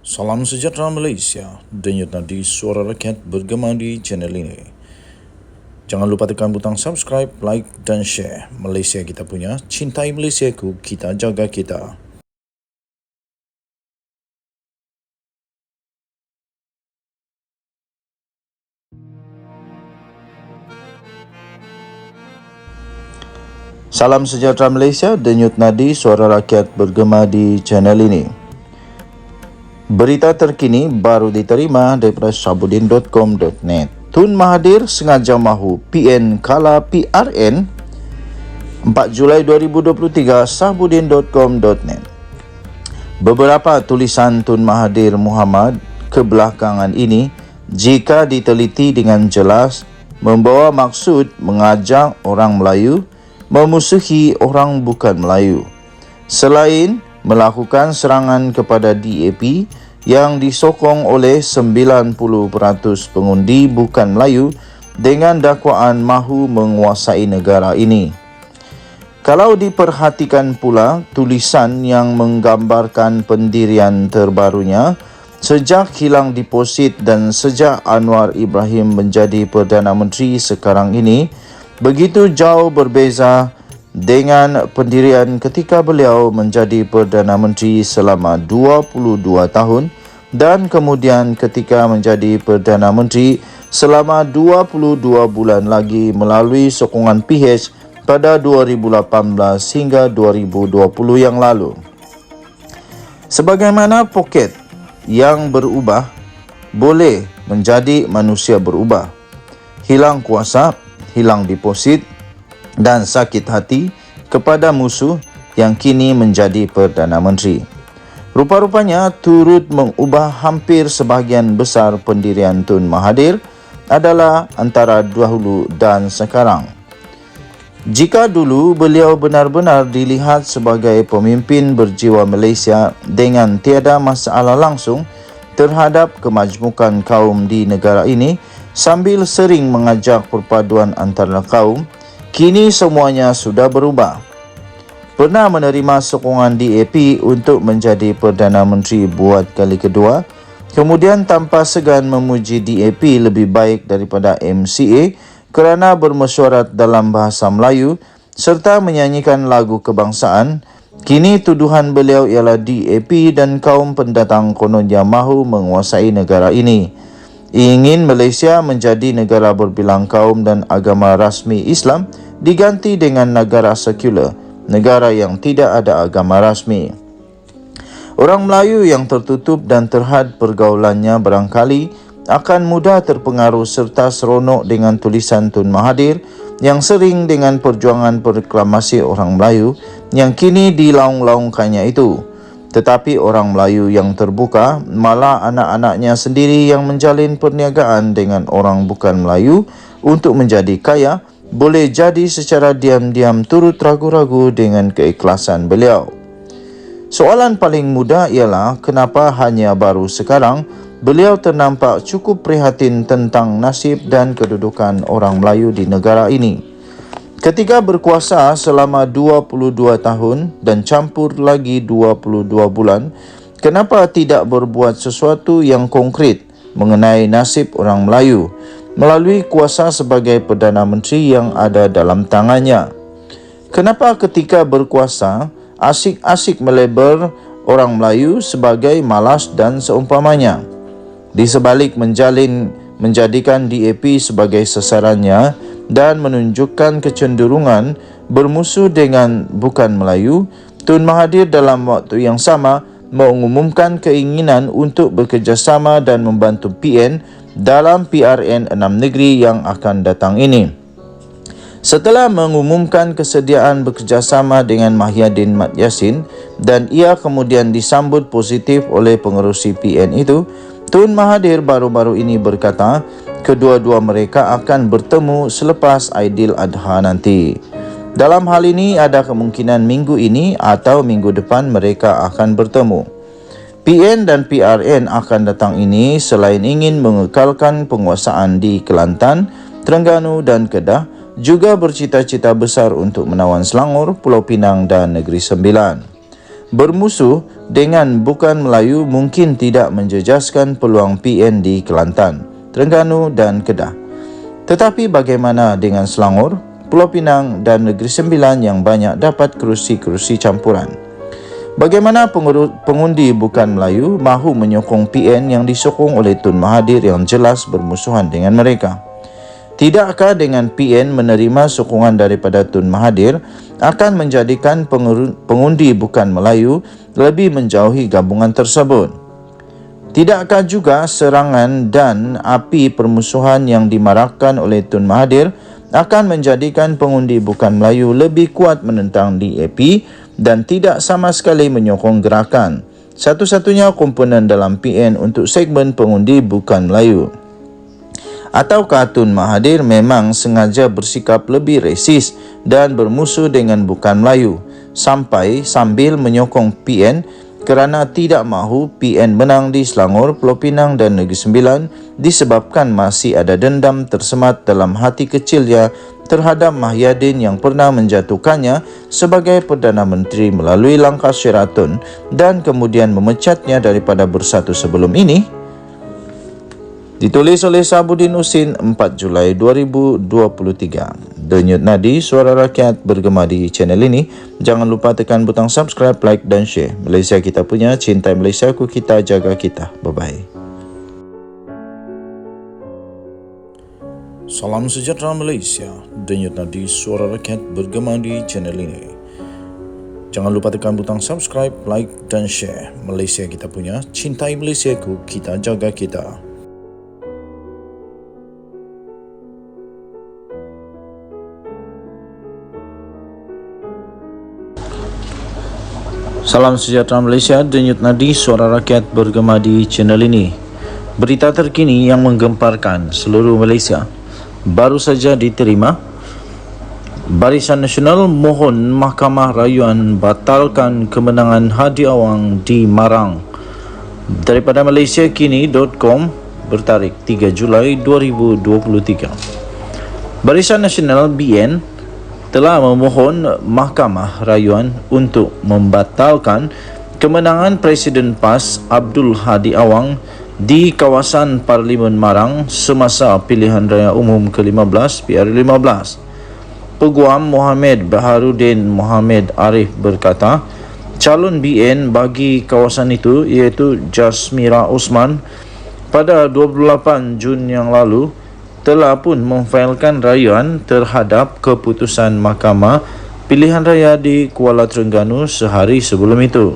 Salam sejahtera Malaysia, denyut nadi suara rakyat bergema di channel ini. Jangan lupa tekan butang subscribe, like dan share. Malaysia kita punya, cintai Malaysiaku, kita jaga kita. Salam sejahtera Malaysia, denyut nadi suara rakyat bergema di channel ini. Berita terkini baru diterima daripada sabudin.com.net. Tun Mahathir sengaja mahu PN kala PRN. 4 Julai 2023, sabudin.com.net. Beberapa tulisan Tun Mahathir Mohamad kebelakangan ini, jika diteliti dengan jelas, membawa maksud mengajak orang Melayu memusuhi orang bukan Melayu. Selain melakukan serangan kepada DAP yang disokong oleh 90% pengundi bukan Melayu dengan dakwaan mahu menguasai negara ini. Kalau diperhatikan pula tulisan yang menggambarkan pendirian terbarunya sejak hilang deposit dan sejak Anwar Ibrahim menjadi Perdana Menteri sekarang ini, begitu jauh berbeza dengan pendirian ketika beliau menjadi Perdana Menteri selama 22 tahun dan kemudian ketika menjadi Perdana Menteri selama 22 bulan lagi melalui sokongan PH pada 2018 hingga 2020 yang lalu. Sebagaimana poket yang berubah boleh menjadi manusia berubah. Hilang kuasa, hilang deposit dan sakit hati kepada musuh yang kini menjadi Perdana Menteri. Rupa-rupanya turut mengubah hampir sebahagian besar pendirian Tun Mahathir adalah antara dahulu dan sekarang. Jika dulu beliau benar-benar dilihat sebagai pemimpin berjiwa Malaysia dengan tiada masalah langsung terhadap kemajmukan kaum di negara ini sambil sering mengajak perpaduan antara kaum, kini semuanya sudah berubah. Pernah menerima sokongan DAP untuk menjadi Perdana Menteri buat kali kedua, kemudian tanpa segan memuji DAP lebih baik daripada MCA kerana bermesyuarat dalam bahasa Melayu serta menyanyikan lagu kebangsaan. Kini tuduhan beliau ialah DAP dan kaum pendatang kononnya mahu menguasai negara ini. Ingin Malaysia menjadi negara berbilang kaum dan agama rasmi Islam diganti dengan negara sekular, negara yang tidak ada agama rasmi. Orang Melayu yang tertutup dan terhad pergaulannya barangkali akan mudah terpengaruh serta seronok dengan tulisan Tun Mahathir yang sering dengan perjuangan proklamasi orang Melayu yang kini dilaung-laungkannya itu. Tetapi orang Melayu yang terbuka, malah anak-anaknya sendiri yang menjalin perniagaan dengan orang bukan Melayu untuk menjadi kaya, boleh jadi secara diam-diam turut ragu-ragu dengan keikhlasan beliau. Soalan paling mudah ialah kenapa hanya baru sekarang beliau ternampak cukup prihatin tentang nasib dan kedudukan orang Melayu di negara ini. Ketika berkuasa selama 22 tahun dan campur lagi 22 bulan, kenapa tidak berbuat sesuatu yang konkret mengenai nasib orang Melayu melalui kuasa sebagai Perdana Menteri yang ada dalam tangannya? Kenapa ketika berkuasa asyik-asyik melabel orang Melayu sebagai malas dan seumpamanya? Di sebalik menjadikan DAP sebagai sasarannya dan menunjukkan kecenderungan bermusuh dengan bukan Melayu, Tun Mahathir dalam waktu yang sama mengumumkan keinginan untuk bekerjasama dan membantu PN dalam PRN 6 negeri yang akan datang ini. Setelah mengumumkan kesediaan bekerjasama dengan Mahyadin Mat Yassin dan ia kemudian disambut positif oleh pengerusi PN itu, Tun Mahathir baru-baru ini berkata kedua-dua mereka akan bertemu selepas Aidiladha nanti. Dalam hal ini ada kemungkinan minggu ini atau minggu depan mereka akan bertemu. PN dan PRN akan datang ini selain ingin mengekalkan penguasaan di Kelantan, Terengganu dan Kedah, juga bercita-cita besar untuk menawan Selangor, Pulau Pinang dan Negeri Sembilan. Bermusuh dengan bukan Melayu mungkin tidak menjejaskan peluang PN di Kelantan, Terengganu dan Kedah. Tetapi bagaimana dengan Selangor, Pulau Pinang dan Negeri Sembilan yang banyak dapat kerusi-kerusi campuran? Bagaimana pengundi bukan Melayu mahu menyokong PN yang disokong oleh Tun Mahathir yang jelas bermusuhan dengan mereka? Tidakkah dengan PN menerima sokongan daripada Tun Mahathir akan menjadikan pengundi bukan Melayu lebih menjauhi gabungan tersebut? Tidakkah juga serangan dan api permusuhan yang dimarakkan oleh Tun Mahathir akan menjadikan pengundi bukan Melayu lebih kuat menentang DAP dan tidak sama sekali menyokong gerakan, satu-satunya komponen dalam PN untuk segmen pengundi bukan Melayu? Ataukah Tun Mahathir memang sengaja bersikap lebih resis dan bermusuh dengan bukan Melayu sambil menyokong PN kerana tidak mahu PN menang di Selangor, Pulau Pinang dan Negeri Sembilan disebabkan masih ada dendam tersemat dalam hati kecilnya terhadap Mahyadin yang pernah menjatuhkannya sebagai Perdana Menteri melalui langkah Sheraton dan kemudian memecatnya daripada Bersatu sebelum ini? Ditulis oleh Sabuddin Husin 4 Julai 2023. Denyut nadi suara rakyat bergema di channel ini. Jangan lupa tekan butang subscribe, like dan share. Malaysia kita punya, cintai Malaysia ku, kita jaga kita. Bye-bye. Salam sejahtera Malaysia. Denyut nadi suara rakyat bergema di channel ini. Jangan lupa tekan butang subscribe, like dan share. Malaysia kita punya, cintai Malaysia ku, kita jaga kita. Salam sejahtera Malaysia, denyut nadi suara rakyat bergema di channel ini. Berita terkini yang menggemparkan seluruh Malaysia baru saja diterima. Barisan Nasional mohon Mahkamah Rayuan batalkan kemenangan Hadi Awang di Marang. Daripada malaysiakini.com bertarikh 3 Julai 2023. Barisan Nasional BN telah memohon Mahkamah Rayuan untuk membatalkan kemenangan Presiden PAS Abdul Hadi Awang di kawasan Parlimen Marang semasa pilihan raya umum ke-15 PR15. Peguam Mohamed Baharudin Mohamed Arif berkata, calon BN bagi kawasan itu iaitu Jasmira Osman pada 28 Jun yang lalu telah pun memfailkan rayuan terhadap keputusan Mahkamah Pilihan Raya di Kuala Terengganu sehari sebelum itu.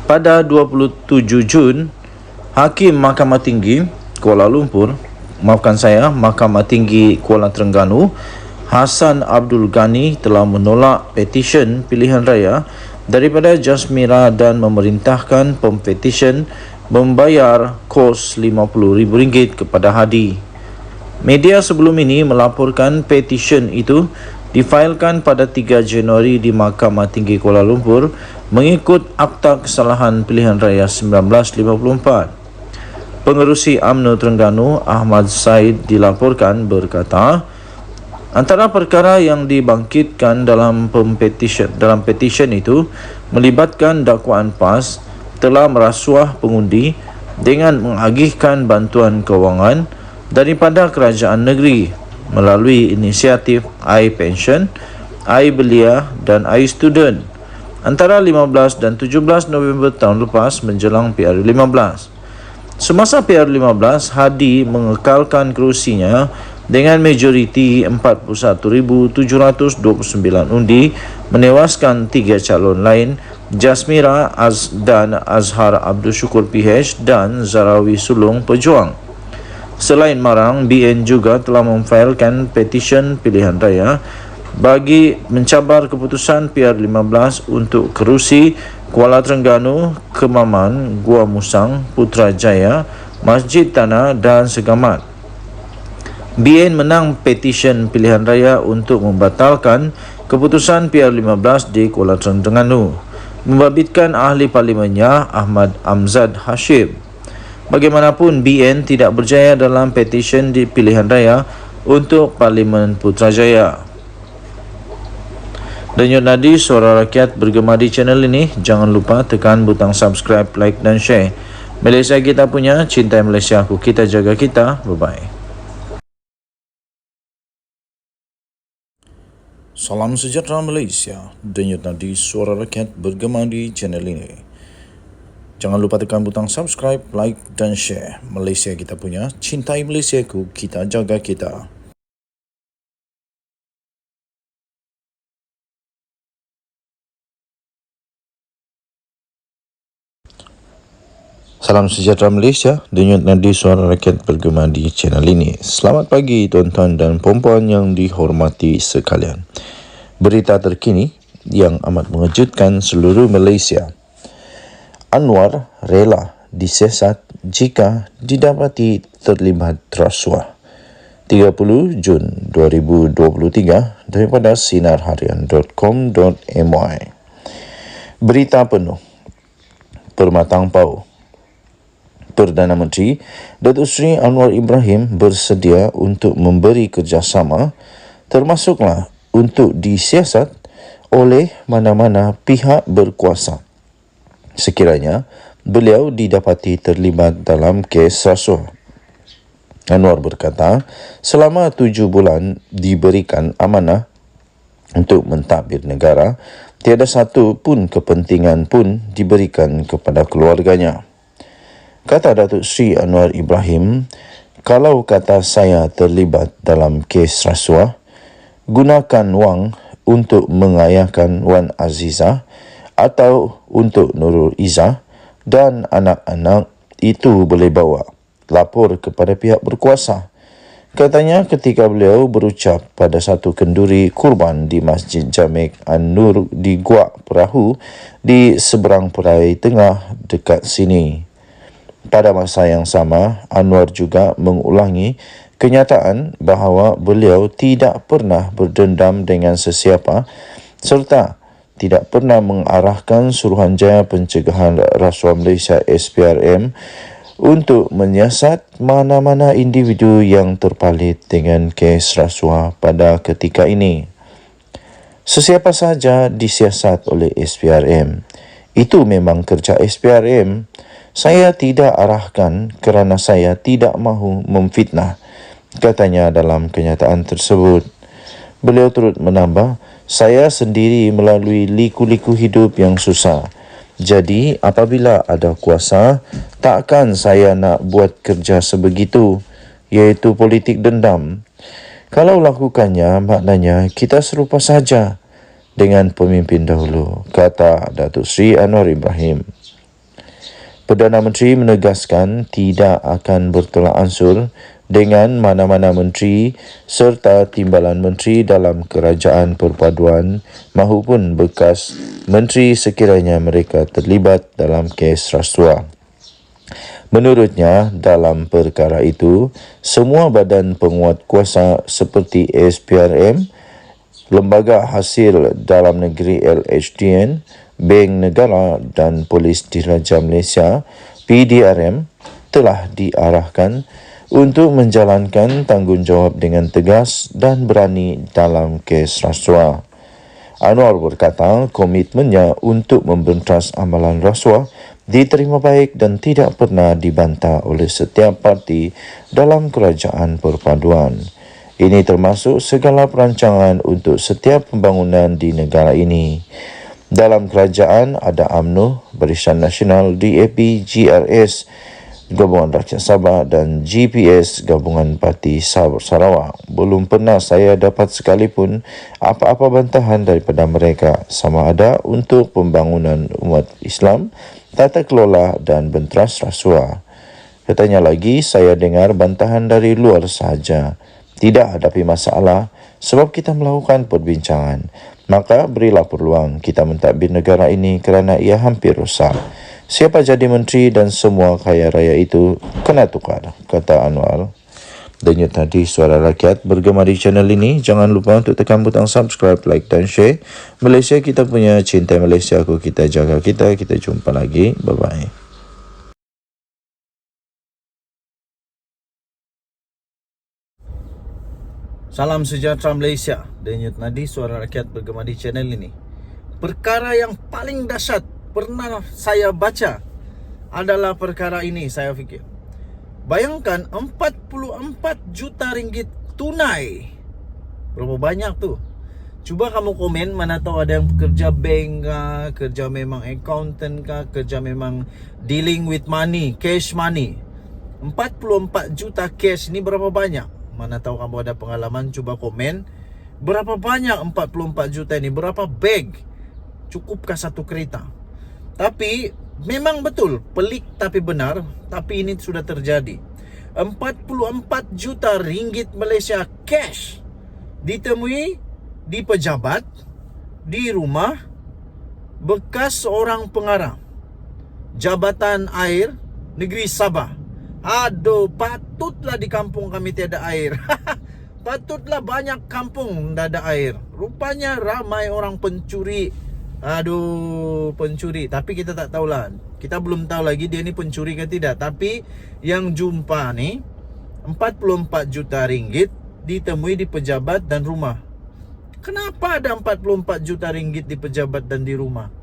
Pada 27 Jun, Hakim Mahkamah Tinggi Mahkamah Tinggi Kuala Terengganu, Hassan Abdul Ghani telah menolak petisyen pilihan raya daripada Jasmira dan memerintahkan pempetisyen membayar kos RM50,000 kepada Hadi. Media sebelum ini melaporkan petisyen itu difailkan pada 3 Januari di Mahkamah Tinggi Kuala Lumpur mengikut Akta Kesalahan Pilihan Raya 1954. Pengerusi UMNO Terengganu Ahmad Said dilaporkan berkata, antara perkara yang dibangkitkan dalam petisyen itu melibatkan dakwaan PAS telah merasuah pengundi dengan mengagihkan bantuan kewangan daripada kerajaan negeri melalui inisiatif iPension, iBelia dan iStudent antara 15 dan 17 November tahun lepas menjelang PR15. Semasa PR15, Hadi mengekalkan kerusinya dengan majoriti 41,729 undi, menewaskan 3 calon lain, Jasmira dan Azhar Abdul Syukur PH dan Zarawi Sulung Pejuang. Selain Marang, BN juga telah memfailkan petisyen pilihan raya bagi mencabar keputusan PR15 untuk kerusi Kuala Terengganu, Kemaman, Gua Musang, Putrajaya, Masjid Tanah dan Segamat. BN menang petisyen pilihan raya untuk membatalkan keputusan PR15 di Kuala Terengganu, membabitkan ahli parlimennya Ahmad Amzad Hashim. Bagaimanapun, BN tidak berjaya dalam petisyen di pilihan raya untuk Parlimen Putrajaya. Denyut nadi suara rakyat bergema di channel ini. Jangan lupa tekan butang subscribe, like dan share. Malaysia kita punya, cintai Malaysia aku, kita jaga kita. Bye-bye. Salam sejahtera Malaysia. Denyut nadi suara rakyat bergema di channel ini. Jangan lupa tekan butang subscribe, like dan share. Malaysia kita punya, cintai Malaysia aku, kita jaga kita. Salam sejahtera Malaysia, denyut nadi suara rakyat bergema di channel ini. Selamat pagi tuan-tuan dan puan-puan yang dihormati sekalian. Berita terkini yang amat mengejutkan seluruh Malaysia. Anwar rela disiasat jika didapati terlibat rasuah. 30 Jun 2023 daripada sinarharian.com.my. Berita penuh. Permatang Pau. Perdana Menteri Datuk Seri Anwar Ibrahim bersedia untuk memberi kerjasama termasuklah untuk disiasat oleh mana-mana pihak berkuasa sekiranya beliau didapati terlibat dalam kes rasuah. Anwar berkata, selama 7 bulan diberikan amanah untuk mentadbir negara, tiada satu pun kepentingan pun diberikan kepada keluarganya. Kata Datuk Seri Anwar Ibrahim, kalau kata saya terlibat dalam kes rasuah, gunakan wang untuk mengayahkan Wan Azizah atau untuk Nurul Izzah dan anak-anak itu boleh bawa lapor kepada pihak berkuasa. Katanya ketika beliau berucap pada satu kenduri kurban di Masjid Jamek An-Nur di Guak Perahu di seberang Perai Tengah dekat sini. Pada masa yang sama, Anwar juga mengulangi kenyataan bahawa beliau tidak pernah berdendam dengan sesiapa serta tidak pernah mengarahkan Suruhanjaya Pencegahan Rasuah Malaysia SPRM untuk menyiasat mana-mana individu yang terpalit dengan kes rasuah pada ketika ini. Sesiapa sahaja disiasat oleh SPRM. Itu memang kerja SPRM. Saya tidak arahkan kerana saya tidak mahu memfitnah, katanya dalam kenyataan tersebut. Beliau turut menambah, saya sendiri melalui liku-liku hidup yang susah. Jadi apabila ada kuasa, takkan saya nak buat kerja sebegitu, iaitu politik dendam. Kalau lakukannya, maknanya kita serupa saja dengan pemimpin dahulu, kata Datuk Seri Anwar Ibrahim. Perdana Menteri menegaskan tidak akan bertolak ansur dengan mana-mana menteri serta timbalan menteri dalam kerajaan perpaduan mahupun bekas menteri sekiranya mereka terlibat dalam kes rasuah. Menurutnya, dalam perkara itu, semua badan penguat kuasa seperti SPRM, Lembaga Hasil Dalam Negeri LHDN, Bank Negara dan Polis Diraja Malaysia PDRM telah diarahkan untuk menjalankan tanggungjawab dengan tegas dan berani dalam kes rasuah. Anwar berkata komitmennya untuk membentas amalan rasuah diterima baik dan tidak pernah dibantah oleh setiap parti dalam kerajaan perpaduan. Ini termasuk segala perancangan untuk setiap pembangunan di negara ini. Dalam kerajaan ada UMNO, Barisan Nasional, DAP, GRS, Gabungan Rakyat Sabah dan GPS, Gabungan Parti Sarawak. Belum pernah saya dapat sekalipun apa-apa bantahan daripada mereka sama ada untuk pembangunan umat Islam, tata kelola dan benteras rasuah. Katanya lagi, saya dengar bantahan dari luar sahaja. Tidak hadapi masalah sebab kita melakukan perbincangan. Maka berilah peluang kita mentadbir negara ini kerana ia hampir rosak. Siapa jadi menteri dan semua kaya raya itu kena tukar, kata Anwar. Denyut nadi suara rakyat bergema di channel ini. Jangan lupa untuk tekan butang subscribe, like dan share. Malaysia kita punya, cintai Malaysia aku, kita jaga kita. Kita jumpa lagi. Bye-bye. Salam sejahtera Malaysia. Denyut Nadi, suara rakyat bergema di channel ini. Perkara yang paling dahsyat pernah saya baca adalah perkara ini, saya fikir. Bayangkan 44 juta ringgit tunai. Berapa banyak tuh? Cuba kamu komen, mana tahu ada yang kerja bank kah, kerja memang accountant kah, kerja memang dealing with money, cash money. 44 juta cash ini berapa banyak? Mana tahu kamu ada pengalaman, coba komen. Berapa banyak 44 juta ini? Berapa bag? Cukupkah satu kereta? Tapi memang betul, pelik tapi benar. Tapi ini sudah terjadi. 44 juta ringgit Malaysia cash ditemui di pejabat, di rumah bekas seorang pengarah Jabatan Air Negeri Sabah. Aduh, patutlah di kampung kami tiada air. Patutlah banyak kampung tidak ada air. Rupanya ramai orang pencuri. Aduh, pencuri. Tapi kita tak tahulah. Kita belum tahu lagi dia ni pencuri ke tidak. Tapi yang jumpa ni 44 juta ringgit ditemui di pejabat dan rumah. Kenapa ada 44 juta ringgit di pejabat dan di rumah?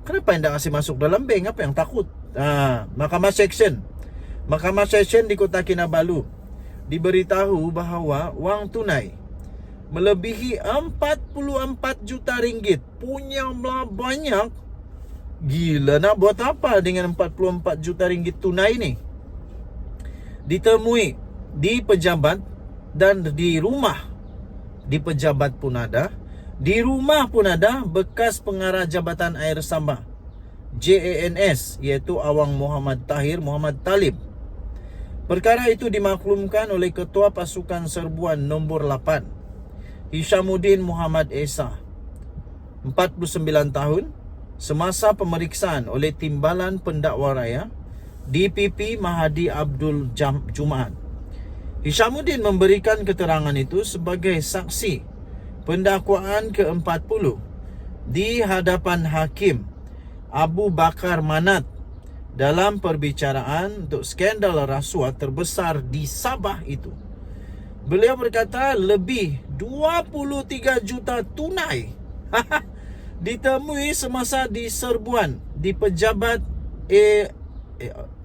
Kenapa yang tak kasih masuk dalam bank? Apa yang takut? Mahkamah Seksyen di Kota Kinabalu diberitahu bahawa wang tunai melebihi 44 juta ringgit. Punya banyak. Gila, nak buat apa dengan 44 juta ringgit tunai ni? Ditemui di pejabat dan di rumah. Di pejabat pun ada, di rumah pun ada bekas pengarah Jabatan Air Sabah JANS, iaitu Awang Muhammad Tahir Muhammad Talib. Perkara itu dimaklumkan oleh Ketua Pasukan Serbuan nombor 8 Hishamuddin Muhammad Esa, 49 tahun, semasa pemeriksaan oleh Timbalan Pendakwa Raya DPP Mahadi Abdul Jumaat. Hishamuddin memberikan keterangan itu sebagai saksi pendakwaan ke-40 di hadapan Hakim Abu Bakar Manat dalam perbicaraan untuk skandal rasuah terbesar di Sabah itu. Beliau berkata lebih 23 juta tunai ditemui semasa di serbuan di pejabat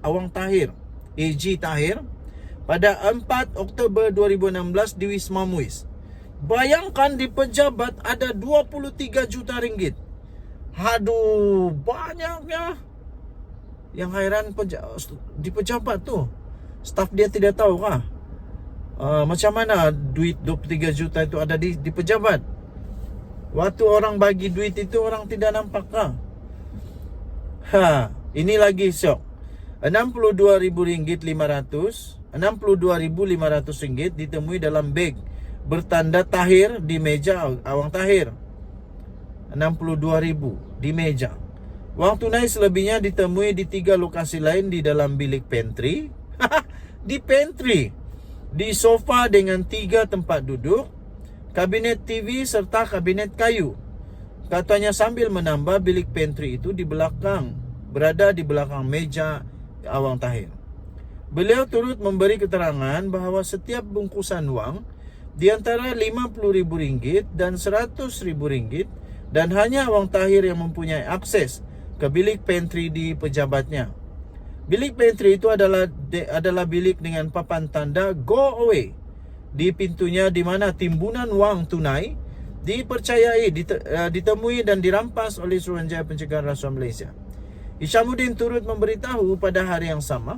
Awang Tahir, AG Tahir, pada 4 Oktober 2016 di Wisma Muiz. Bayangkan di pejabat ada 23 juta ringgit. Aduh, banyaknya. Yang hairan di pejabat tu, staf dia tidak tahu kah? Macam mana duit 23 juta itu ada di pejabat? Waktu orang bagi duit itu orang tidak nampak kah? Ini lagi syok. RM62.500 ditemui dalam beg bertanda Tahir di meja Awang Tahir. 62,000 di meja. Wang tunai selebihnya ditemui di 3 lokasi lain di dalam bilik pantry. Di pantry, di sofa dengan 3 tempat duduk, kabinet TV serta kabinet kayu. Katanya sambil menambah bilik pantry itu di belakang, berada di belakang meja Awang Tahir. Beliau turut memberi keterangan bahawa setiap bungkusan wang di antara RM50,000 dan RM100,000 dan hanya Awang Tahir yang mempunyai akses ke bilik pantry di pejabatnya. Bilik pantry itu adalah bilik dengan papan tanda go away di pintunya, di mana timbunan wang tunai dipercayai ditemui dan dirampas oleh Suruhanjaya Pencegahan Rasuah Malaysia. Hishamuddin turut memberitahu pada hari yang sama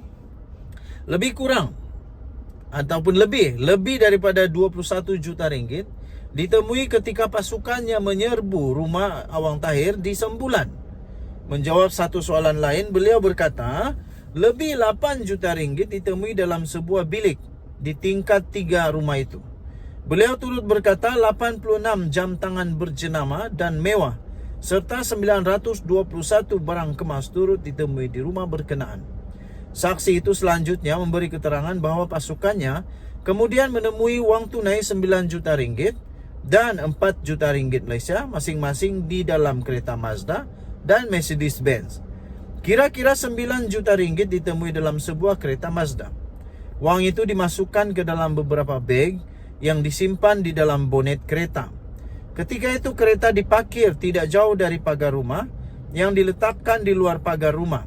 lebih kurang ataupun lebih daripada 21 juta ringgit ditemui ketika pasukannya menyerbu rumah Awang Tahir di Sembulan. Menjawab satu soalan lain, beliau berkata lebih 8 juta ringgit ditemui dalam sebuah bilik di tingkat 3 rumah itu. Beliau turut berkata 86 jam tangan berjenama dan mewah serta 921 barang kemas turut ditemui di rumah berkenaan. Saksi itu selanjutnya memberi keterangan bahawa pasukannya kemudian menemui wang tunai 9 juta ringgit dan 4 juta ringgit Malaysia masing-masing di dalam kereta Mazda dan Mercedes-Benz. Kira-kira 9 juta ringgit ditemui dalam sebuah kereta Mazda. Wang itu dimasukkan ke dalam beberapa beg yang disimpan di dalam bonet kereta. Ketika itu kereta diparkir tidak jauh dari pagar rumah yang diletakkan di luar pagar rumah.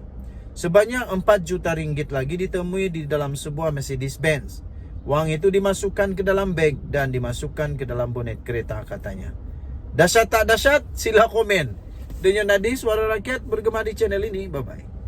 Sebanyak 4 juta ringgit lagi ditemui di dalam sebuah Mercedes-Benz. Wang itu dimasukkan ke dalam beg dan dimasukkan ke dalam bonet kereta, katanya. Dahsyat tak dahsyat? Sila komen. Dengan Nadi, Suara Rakyat bergema di channel ini. Bye-bye.